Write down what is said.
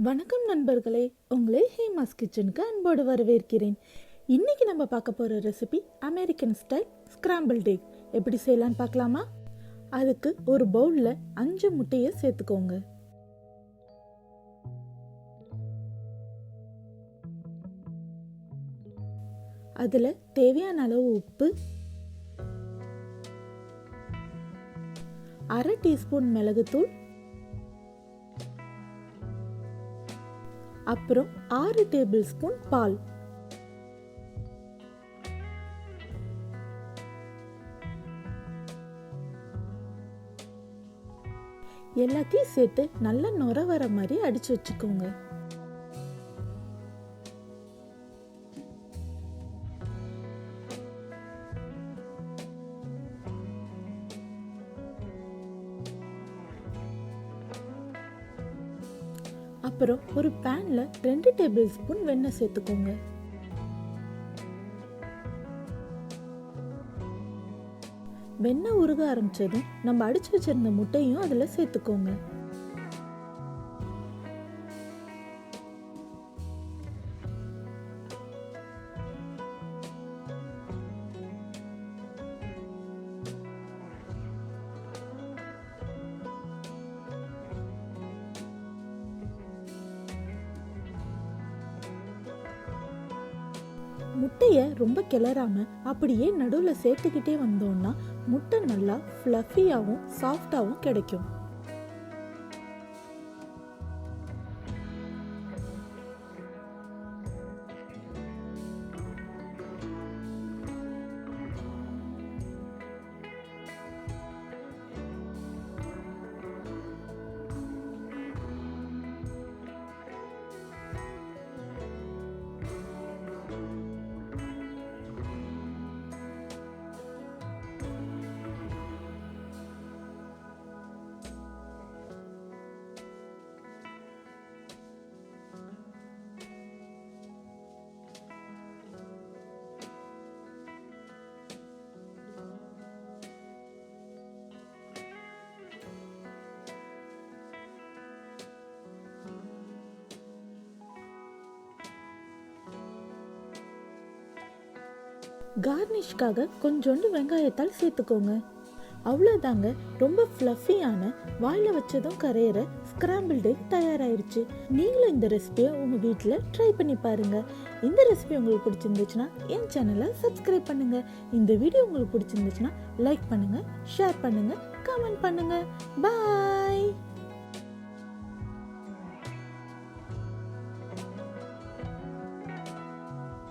வணக்கம் நண்பர்களே, உங்களை ஹேமாஸ் கிச்சனுக்கு அன்போடு வரவேற்கிறேன். இன்னைக்கு நம்ம பார்க்க போகிற ரெசிபி அமெரிக்கன் ஸ்டைல் ஸ்கிராம்பிள்ட் எக். எப்படி செய்யலான்னு பார்க்கலாமா? அதுக்கு ஒரு பவுலில் 5 முட்டையை சேர்த்துக்கோங்க. அதில் தேவையான அளவு உப்பு, 1/2 டீஸ்பூன் மிளகுத்தூள், அப்புறம் 6 டேபிள் ஸ்பூன் பால். எல்லாத்தையும் சேர்த்து நல்லா நுர வர மாதிரி அடிச்சு வச்சுக்கோங்க. அப்புறம் ஒரு பேன்ல 2 டேபிள் ஸ்பூன் வெண்ணெய் சேர்த்துக்கோங்க. வெண்ணெய் உருக ஆரம்பிச்சதும் நம்ம அடிச்சு வச்சிருந்த முட்டையும் அதுல சேர்த்துக்கோங்க. முட்டையை ரொம்ப கிளறாம அப்படியே நடுவில் சேர்த்துக்கிட்டே வந்தோம்னா முட்டை நல்லா ஃப்ளஃபியாகவும் சாஃப்டாகவும் கிடைக்கும். கார்னிஷ்காக கொஞ்சோண்டு வெங்காயத்தால் சேர்த்துக்கோங்க. அவ்வளோதாங்க, ரொம்ப ஃப்ளஃபியான வாயில் வச்சதும் கரையிற ஸ்கிராம்பிள்ட் எக் தயாராகிடுச்சு. நீங்களும் இந்த ரெசிபியை உங்கள் வீட்டில் ட்ரை பண்ணி பாருங்கள். இந்த ரெசிபி உங்களுக்கு பிடிச்சிருந்துச்சுன்னா என் சேனலை சப்ஸ்கிரைப் பண்ணுங்கள். இந்த வீடியோ உங்களுக்கு பிடிச்சிருந்துச்சுன்னா லைக் பண்ணுங்கள், ஷேர் பண்ணுங்கள், கமெண்ட் பண்ணுங்கள். பாய்.